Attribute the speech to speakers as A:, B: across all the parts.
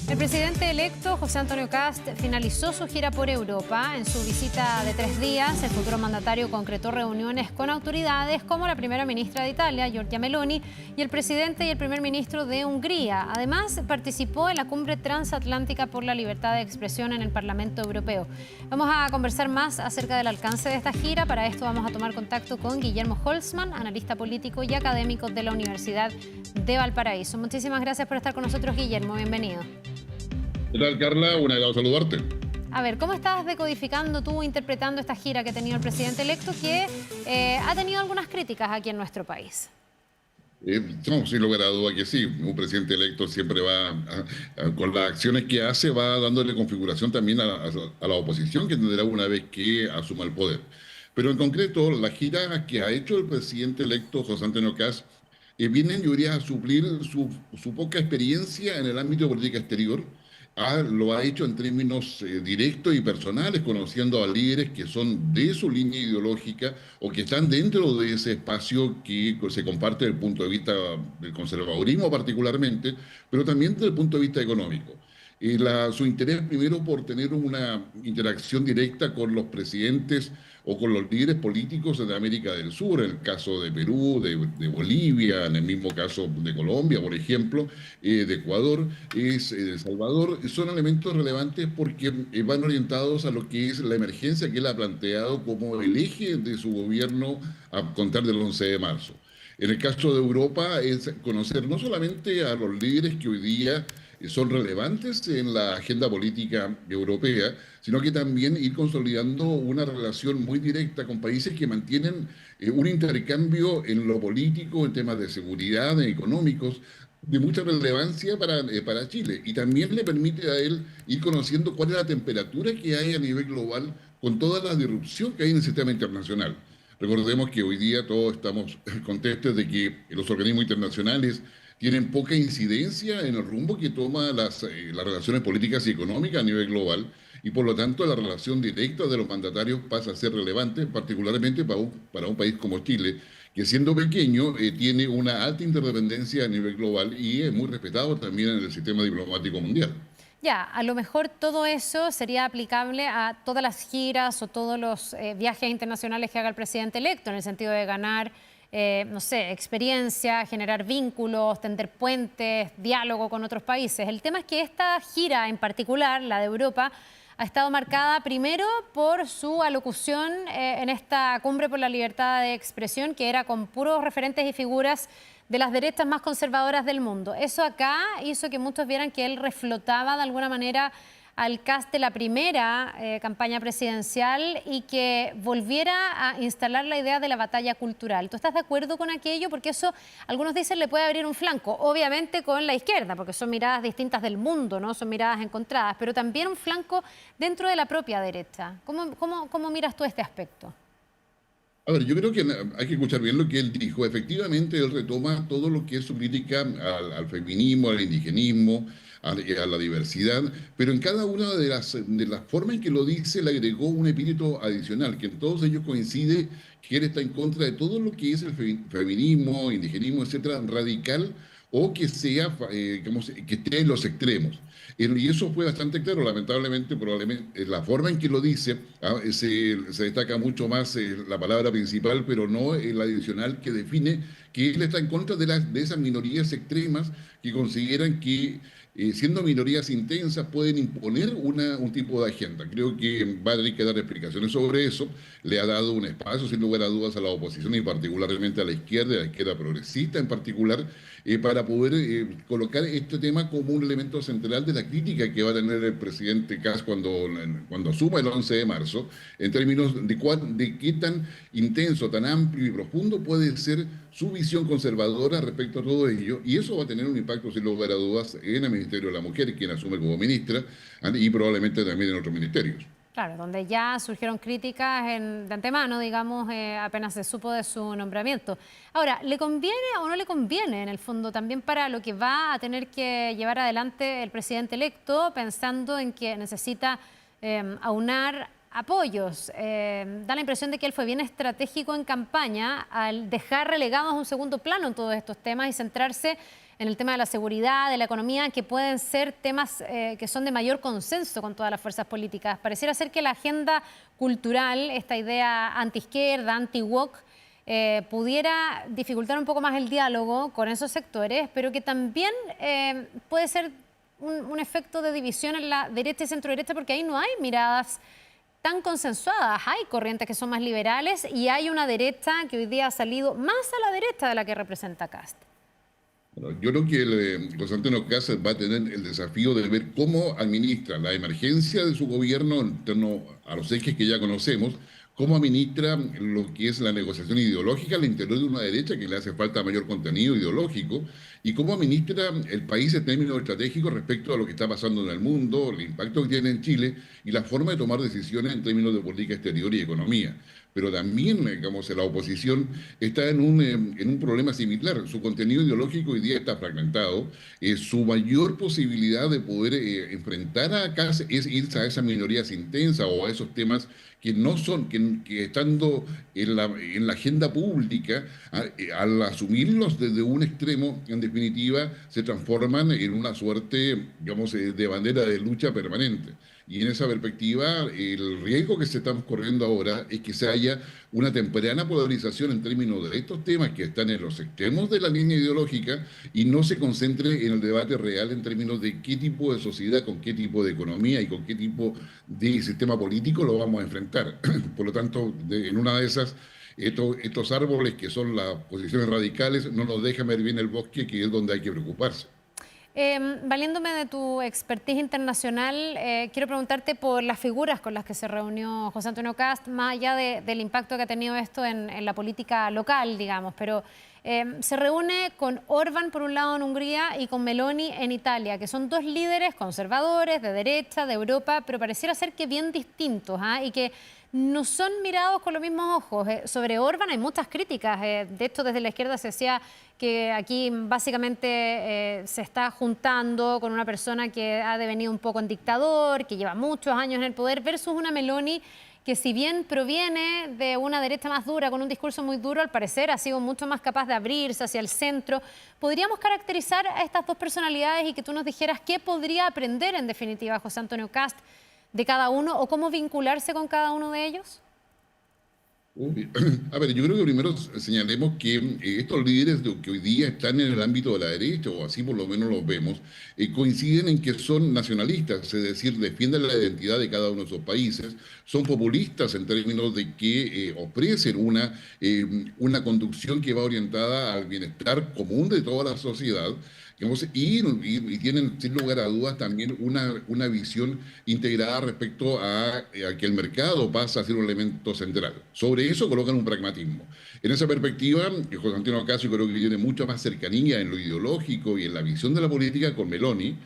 A: El presidente electo, José Antonio Kast, finalizó su gira por Europa. En su visita de 3 días, el futuro mandatario concretó reuniones con autoridades como la primera ministra de Italia, Giorgia Meloni, y el presidente y el primer ministro de Hungría. Además, participó en la cumbre transatlántica por la libertad de expresión en el Parlamento Europeo. Vamos a conversar más acerca del alcance de esta gira. Para esto vamos a tomar contacto con Guillermo Holzmann, analista político y académico de la Universidad de Valparaíso. Muchísimas gracias por estar con nosotros, Guillermo. Bienvenido.
B: ¿Qué tal, Carla? Un agrado saludarte.
A: A ver, ¿cómo estás decodificando tú, interpretando esta gira que ha tenido el presidente electo, que ha tenido algunas críticas aquí en nuestro país?
B: No, sin lugar a duda que sí. Un presidente electo siempre va, con las acciones que hace, va dándole configuración también a la oposición que tendrá una vez que asuma el poder. Pero en concreto, la gira que ha hecho el presidente electo, José Antonio Kast, vienen, yo diría, a suplir su poca experiencia en el ámbito de política exterior. Lo ha hecho en términos directos y personales, conociendo a líderes que son de su línea ideológica o que están dentro de ese espacio que se comparte desde el punto de vista del conservadurismo particularmente, pero también desde el punto de vista económico. Su interés primero por tener una interacción directa con los presidentes o con los líderes políticos de América del Sur, en el caso de Perú, de Bolivia, en el mismo caso de Colombia, por ejemplo, de Ecuador, de El Salvador, son elementos relevantes porque van orientados a lo que es la emergencia que él ha planteado como el eje de su gobierno a contar del 11 de marzo. En el caso de Europa es conocer no solamente a los líderes que hoy día son relevantes en la agenda política europea, sino que también ir consolidando una relación muy directa con países que mantienen un intercambio en lo político, en temas de seguridad, económicos, de mucha relevancia para Chile. Y también le permite a él ir conociendo cuál es la temperatura que hay a nivel global con toda la disrupción que hay en el sistema internacional. Recordemos que hoy día todos estamos conscientes de que los organismos internacionales tienen poca incidencia en el rumbo que toman las relaciones políticas y económicas a nivel global y por lo tanto la relación directa de los mandatarios pasa a ser relevante, particularmente para un país como Chile, que siendo pequeño tiene una alta interdependencia a nivel global y es muy respetado también en el sistema diplomático mundial.
A: Ya, a lo mejor todo eso sería aplicable a todas las giras o todos los viajes internacionales que haga el presidente electo, en el sentido de ganar, no sé, experiencia, generar vínculos, tender puentes, diálogo con otros países. El tema es que esta gira en particular, la de Europa, ha estado marcada primero por su alocución en esta cumbre por la libertad de expresión, que era con puros referentes y figuras de las derechas más conservadoras del mundo. Eso acá hizo que muchos vieran que él reflotaba de alguna manera al Kast de la primera campaña presidencial y que volviera a instalar la idea de la batalla cultural. ¿Tú estás de acuerdo con aquello? Porque eso, algunos dicen, le puede abrir un flanco, obviamente con la izquierda, porque son miradas distintas del mundo, ¿no? Son miradas encontradas, pero también un flanco dentro de la propia derecha. ¿Cómo miras tú este aspecto?
B: A ver, yo creo que hay que escuchar bien lo que él dijo. Efectivamente, él retoma todo lo que es su crítica al feminismo, al indigenismo, a la diversidad, pero en cada una de las formas en que lo dice le agregó un epíteto adicional, que en todos ellos coincide que él está en contra de todo lo que es el feminismo, indigenismo, etcétera, radical o que sea, que esté en los extremos. Y eso fue bastante claro, lamentablemente, probablemente, la forma en que lo dice, se destaca mucho más la palabra principal, pero no la adicional que define que él está en contra de esas minorías extremas que consideran que, siendo minorías intensas, pueden imponer un tipo de agenda. Creo que va a tener que dar explicaciones sobre eso. Le ha dado un espacio, sin lugar a dudas, a la oposición y particularmente a la izquierda progresista en particular, para poder colocar este tema como un elemento central de la crítica que va a tener el presidente Kast cuando asuma el 11 de marzo, en términos de qué tan intenso, tan amplio y profundo puede ser su visión conservadora respecto a todo ello, y eso va a tener un impacto, sin lugar a dudas, en el Ministerio de la Mujer, quien asume como ministra, y probablemente también en otros ministerios.
A: Claro, donde ya surgieron críticas de antemano, digamos, apenas se supo de su nombramiento. Ahora, ¿le conviene o no le conviene, en el fondo, también para lo que va a tener que llevar adelante el presidente electo, pensando en que necesita aunar apoyos? Da la impresión de que él fue bien estratégico en campaña al dejar relegados a un segundo plano en todos estos temas y centrarse en el tema de la seguridad, de la economía, que pueden ser temas que son de mayor consenso con todas las fuerzas políticas. Pareciera ser que la agenda cultural, esta idea anti-izquierda, anti-woke, pudiera dificultar un poco más el diálogo con esos sectores, pero que también puede ser un efecto de división en la derecha y centro-derecha, porque ahí no hay miradas tan consensuadas. Hay corrientes que son más liberales y hay una derecha que hoy día ha salido más a la derecha de la que representa Kast.
B: Bueno, yo creo que José Antonio Kast va a tener el desafío de ver cómo administra la emergencia de su gobierno en torno a los ejes que ya conocemos, cómo administra lo que es la negociación ideológica al interior de una derecha que le hace falta mayor contenido ideológico, y cómo administra el país en términos estratégicos respecto a lo que está pasando en el mundo, el impacto que tiene en Chile y la forma de tomar decisiones en términos de política exterior y economía. Pero también, digamos, la oposición está en un problema similar. Su contenido ideológico hoy día está fragmentado. Su mayor posibilidad de poder enfrentar a Kast es irse a esas minorías intensas o a esos temas que no son, que estando en la agenda pública, al asumirlos desde un extremo, en definitiva, se transforman en una suerte, digamos, de bandera de lucha permanente. Y en esa perspectiva, el riesgo que se está corriendo ahora es que se haya una temprana polarización en términos de estos temas que están en los extremos de la línea ideológica y no se concentre en el debate real en términos de qué tipo de sociedad, con qué tipo de economía y con qué tipo de sistema político lo vamos a enfrentar. Por lo tanto, en una de esas, estos árboles que son las posiciones radicales no nos dejan ver bien el bosque, que es donde hay que preocuparse.
A: Valiéndome de tu expertise internacional, quiero preguntarte por las figuras con las que se reunió José Antonio Kast, más allá del impacto que ha tenido esto en la política local, digamos, pero se reúne con Orbán por un lado en Hungría y con Meloni en Italia, que son dos líderes conservadores, de derecha, de Europa, pero pareciera ser que bien distintos, y que no son mirados con los mismos ojos. Sobre Orbán hay muchas críticas. De esto desde la izquierda se decía que aquí básicamente se está juntando con una persona que ha devenido un poco en dictador, que lleva muchos años en el poder, versus una Meloni que, si bien proviene de una derecha más dura, con un discurso muy duro, al parecer ha sido mucho más capaz de abrirse hacia el centro. ¿Podríamos caracterizar a estas dos personalidades y que tú nos dijeras qué podría aprender en definitiva José Antonio Kast de cada uno o cómo vincularse con cada uno de ellos?
B: A ver, yo creo que primero señalemos que estos líderes que hoy día están en el ámbito de la derecha, o así por lo menos los vemos, coinciden en que son nacionalistas, es decir, defienden la identidad de cada uno de esos países, son populistas en términos de que ofrecen una conducción que va orientada al bienestar común de toda la sociedad. Digamos, y tienen, sin lugar a dudas, también una visión integrada respecto a que el mercado pasa a ser un elemento central. Sobre eso colocan un pragmatismo. En esa perspectiva, José Antonio Ocasio creo que tiene mucha más cercanía en lo ideológico y en la visión de la política con Meloni.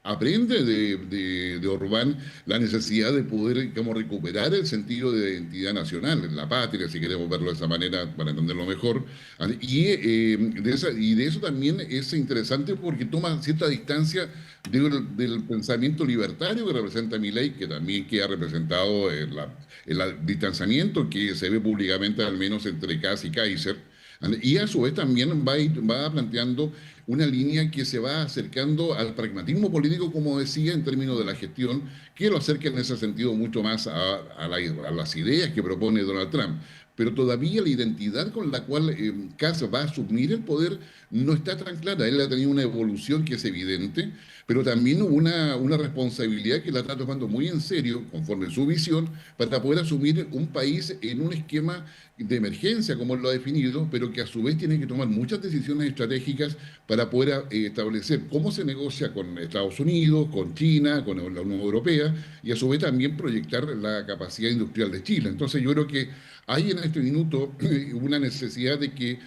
B: Aprende de Orbán la necesidad de poder, digamos, recuperar el sentido de identidad nacional, la patria, si queremos verlo de esa manera para entenderlo mejor. Y de eso también es interesante porque toma cierta distancia del pensamiento libertario que representa Milei, que también queda representado en el distanciamiento que se ve públicamente, al menos entre Kast y Kaiser. Y a su vez también va planteando una línea que se va acercando al pragmatismo político, como decía, en términos de la gestión, que lo acerca en ese sentido mucho más a las ideas que propone Donald Trump. Pero todavía la identidad con la cual Kast va a asumir el poder no está tan clara. Él ha tenido una evolución que es evidente, pero también una responsabilidad que la está tomando muy en serio, conforme su visión, para poder asumir un país en un esquema de emergencia, como él lo ha definido, pero que a su vez tiene que tomar muchas decisiones estratégicas para poder establecer cómo se negocia con Estados Unidos, con China, con la Unión Europea, y a su vez también proyectar la capacidad industrial de Chile. Entonces yo creo que hay en este minuto una necesidad de que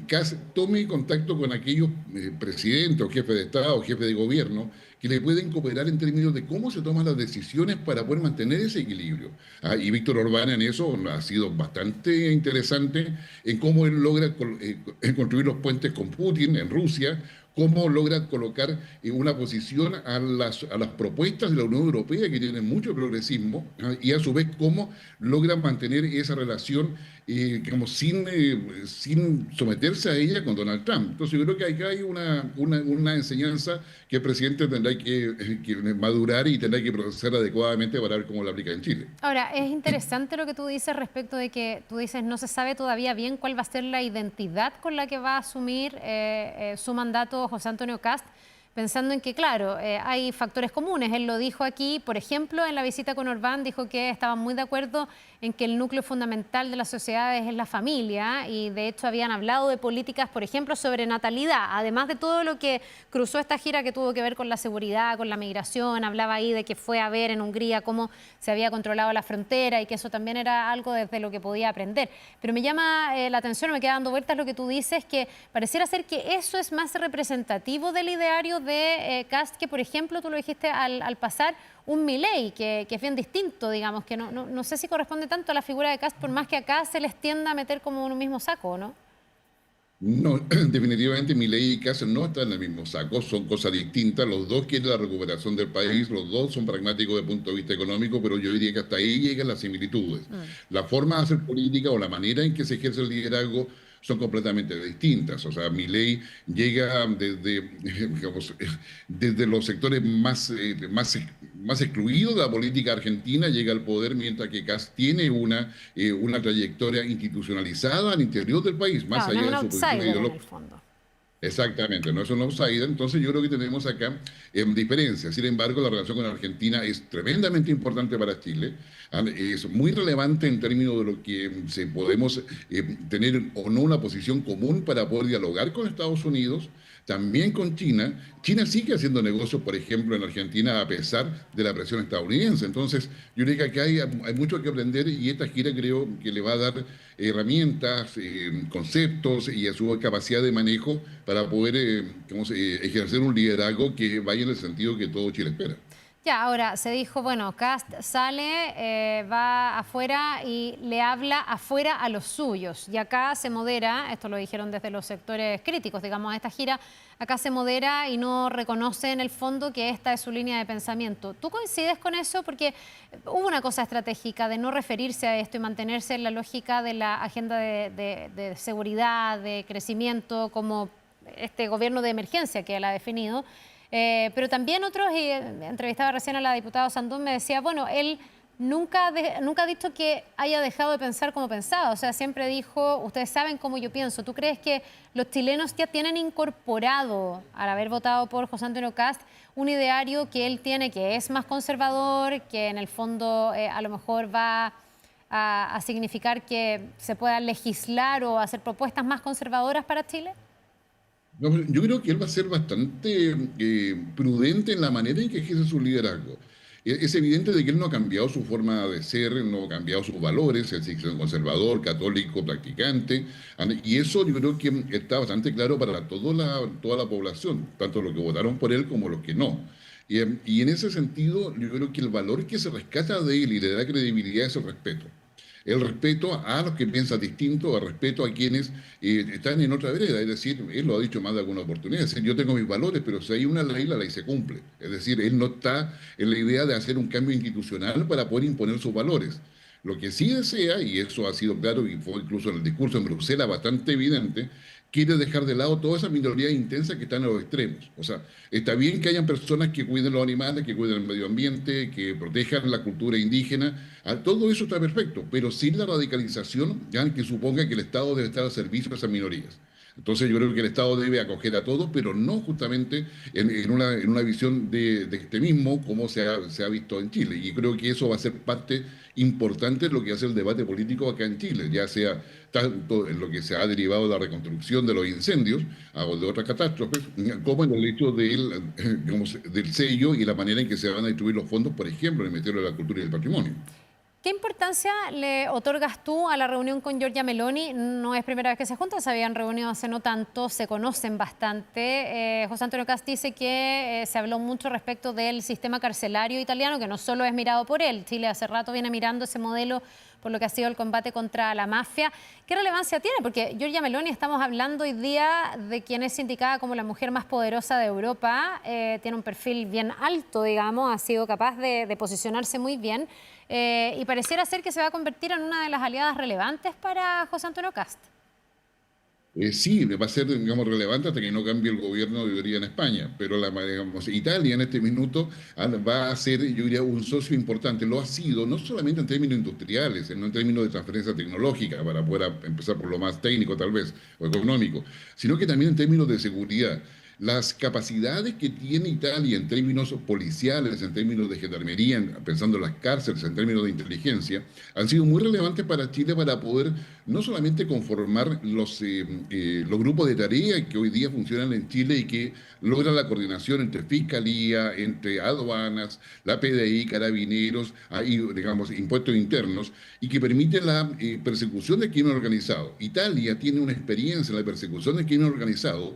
B: Kast tome contacto con aquellos presidentes o jefes de Estado o jefes de gobierno que le pueden cooperar en términos de cómo se toman las decisiones para poder mantener ese equilibrio. Y Víctor Orbán en eso ha sido bastante interesante en cómo él logra construir los puentes con Putin en Rusia, cómo logra colocar una posición a las propuestas de la Unión Europea, que tienen mucho progresismo, y a su vez cómo logra mantener esa relación digamos, sin someterse a ella con Donald Trump. Entonces yo creo que acá hay una enseñanza que el presidente tendrá que madurar y tendrá que procesar adecuadamente para ver cómo la aplica en Chile.
A: Ahora, es interesante lo que tú dices respecto de que tú dices no se sabe todavía bien cuál va a ser la identidad con la que va a asumir su mandato José Antonio Kast, pensando en que, claro, hay factores comunes. Él lo dijo aquí, por ejemplo, en la visita con Orbán, dijo que estaban muy de acuerdo en que el núcleo fundamental de las sociedades es la familia y de hecho habían hablado de políticas, por ejemplo, sobre natalidad, además de todo lo que cruzó esta gira que tuvo que ver con la seguridad, con la migración, hablaba ahí de que fue a ver en Hungría cómo se había controlado la frontera y que eso también era algo desde lo que podía aprender. Pero me llama la atención, me queda dando vueltas lo que tú dices, que pareciera ser que eso es más representativo del ideario de Kast que, por ejemplo, tú lo dijiste al pasar, un Milei, que es bien distinto, digamos, que no sé si corresponde tanto a la figura de Kast, por más que acá se les tienda a meter como en un mismo saco, ¿no?
B: No, definitivamente Milei y Kast no están en el mismo saco, son cosas distintas, los dos quieren la recuperación del país, los dos son pragmáticos desde el punto de vista económico, pero yo diría que hasta ahí llegan las similitudes. La forma de hacer política o la manera en que se ejerce el liderazgo son completamente distintas. O sea, Milei llega digamos, desde los sectores más excluidos de la política argentina, llega al poder, mientras que Kast tiene una trayectoria institucionalizada al interior del país, más
A: Claro, no es
B: allá
A: un
B: de su posición
A: outsider en el
B: ideológica.
A: fondo.
B: Exactamente, no es un outsider, entonces yo creo que tenemos acá diferencias. Sin embargo, la relación con Argentina es tremendamente importante para Chile, es muy relevante en términos de lo que se podemos tener o no una posición común para poder dialogar con Estados Unidos, también con China. China sigue haciendo negocios, por ejemplo, en Argentina a pesar de la presión estadounidense. Entonces, yo creo que acá hay mucho que aprender y esta gira creo que le va a dar herramientas, conceptos y a su capacidad de manejo para poder ejercer un liderazgo que vaya en el sentido que todo Chile espera.
A: Ya, ahora se dijo, bueno, Kast sale, va afuera y le habla afuera a los suyos. Y acá se modera, esto lo dijeron desde los sectores críticos, digamos, de esta gira, acá se modera y no reconoce en el fondo que esta es su línea de pensamiento. ¿Tú coincides con eso? Porque hubo una cosa estratégica de no referirse a esto y mantenerse en la lógica de la agenda de seguridad, de crecimiento, como este gobierno de emergencia que él ha definido. Pero también otros, y entrevistaba recién a la diputada Sandún, me decía, bueno, él nunca ha dicho que haya dejado de pensar como pensaba, o sea, siempre dijo, ustedes saben cómo yo pienso. ¿Tú crees que los chilenos ya tienen incorporado, al haber votado por José Antonio Kast, un ideario que él tiene que es más conservador, que en el fondo a lo mejor va a significar que se pueda legislar o hacer propuestas más conservadoras para Chile?
B: No, yo creo que él va a ser bastante prudente en la manera en que ejerce su liderazgo. Es evidente de que él no ha cambiado su forma de ser, no ha cambiado sus valores, él sigue siendo conservador, católico, practicante, y eso yo creo que está bastante claro para toda la población, tanto los que votaron por él como los que no. Y en ese sentido, yo creo que el valor que se rescata de él y le da credibilidad es el respeto. El respeto a los que piensan distinto, el respeto a quienes están en otra vereda. Es decir, él lo ha dicho más de alguna oportunidad. Es decir, yo tengo mis valores, pero si hay una ley, la ley se cumple. Es decir, él no está en la idea de hacer un cambio institucional para poder imponer sus valores. Lo que sí desea, y eso ha sido claro y fue incluso en el discurso en Bruselas bastante evidente, quiere dejar de lado toda esa minoría intensa que están en los extremos. O sea, está bien que hayan personas que cuiden los animales, que cuiden el medio ambiente, que protejan la cultura indígena, todo eso está perfecto, pero sin la radicalización ya que suponga que el Estado debe estar al servicio de esas minorías. Entonces yo creo que el Estado debe acoger a todos, pero no justamente en una visión de extremismo como se ha visto en Chile. Y creo que eso va a ser parte importante de lo que hace el debate político acá en Chile, ya sea tanto en lo que se ha derivado de la reconstrucción de los incendios o de otras catástrofes, como en el hecho del sello y la manera en que se van a distribuir los fondos, por ejemplo, en el Ministerio de la Cultura y del Patrimonio.
A: ¿Qué importancia le otorgas tú a la reunión con Giorgia Meloni? No es primera vez que se juntan, se habían reunido hace no tanto, se conocen bastante. José Antonio Kast dice que se habló mucho respecto del sistema carcelario italiano, que no solo es mirado por él. Chile hace rato viene mirando ese modelo por lo que ha sido el combate contra la mafia. ¿Qué relevancia tiene? Porque Giorgia Meloni, estamos hablando hoy día de quien es indicada como la mujer más poderosa de Europa, tiene un perfil bien alto, digamos, ha sido capaz de posicionarse muy bien y pareciera ser que se va a convertir en una de las aliadas relevantes para José Antonio Kast.
B: Sí, va a ser, digamos, relevante hasta que no cambie el gobierno, yo diría, en España, pero digamos, Italia en este minuto va a ser, yo diría, un socio importante. Lo ha sido, no solamente en términos industriales, no en términos de transferencia tecnológica, para poder empezar por lo más técnico tal vez, o económico, sino que también en términos de seguridad. Las capacidades que tiene Italia en términos policiales, en términos de gendarmería, pensando en las cárceles, en términos de inteligencia, han sido muy relevantes para Chile para poder no solamente conformar los grupos de tarea que hoy día funcionan en Chile y que logran la coordinación entre fiscalía, entre aduanas, la PDI, carabineros, ahí, digamos, impuestos internos, y que permiten la persecución del crimen organizado. Italia tiene una experiencia en la persecución del crimen organizado,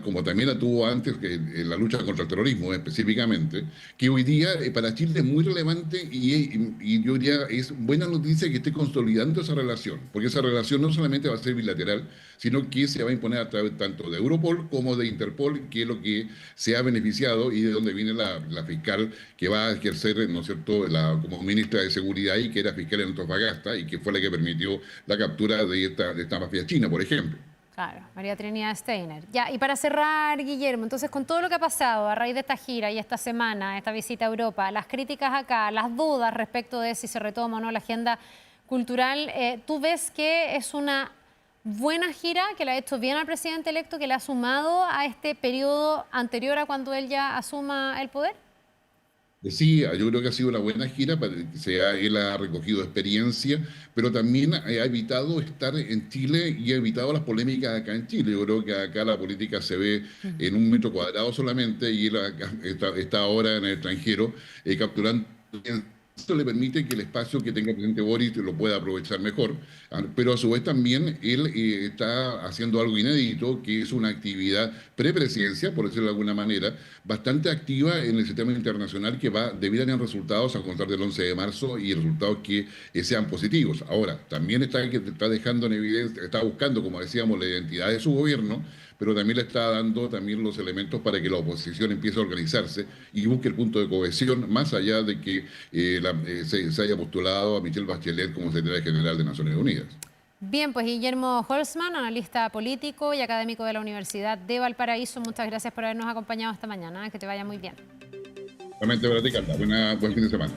B: como también la tuvo antes que en la lucha contra el terrorismo específicamente, que hoy día para Chile es muy relevante y yo diría es buena noticia que esté consolidando esa relación, porque esa relación no solamente va a ser bilateral, sino que se va a imponer a través tanto de Europol como de Interpol, que es lo que se ha beneficiado y de donde viene la fiscal que va a ejercer, ¿no es cierto?, como ministra de Seguridad y que era fiscal en Antofagasta y que fue la que permitió la captura de esta mafia china, por ejemplo.
A: Claro, María Trinidad Steiner. Ya, y para cerrar, Guillermo, entonces con todo lo que ha pasado a raíz de esta gira y esta semana, esta visita a Europa, las críticas acá, las dudas respecto de si se retoma o no la agenda cultural, ¿tú ves que es una buena gira, que le ha hecho bien al presidente electo, que le ha sumado a este periodo anterior a cuando él ya asuma el poder?
B: Sí, yo creo que ha sido una buena gira, él ha recogido experiencia, pero también ha evitado estar en Chile y ha evitado las polémicas acá en Chile. Yo creo que acá la política se ve en un metro cuadrado solamente y él está ahora en el extranjero capturando. Esto le permite que el espacio que tenga el presidente Boris lo pueda aprovechar mejor, pero a su vez también él está haciendo algo inédito, que es una actividad prepresidencia, por decirlo de alguna manera, bastante activa en el sistema internacional que debiera tener resultados a contar del 11 de marzo y resultados que sean positivos. Ahora, también está dejando en evidencia, está buscando, como decíamos, la identidad de su gobierno, pero también le está dando también los elementos para que la oposición empiece a organizarse y busque el punto de cohesión, más allá de que se haya postulado a Michelle Bachelet como secretaria general de Naciones Unidas.
A: Bien, pues Guillermo Holzman, analista político y académico de la Universidad de Valparaíso, muchas gracias por habernos acompañado esta mañana. Que te vaya muy bien.
B: Realmente, para ti, Carla. Buen fin de semana.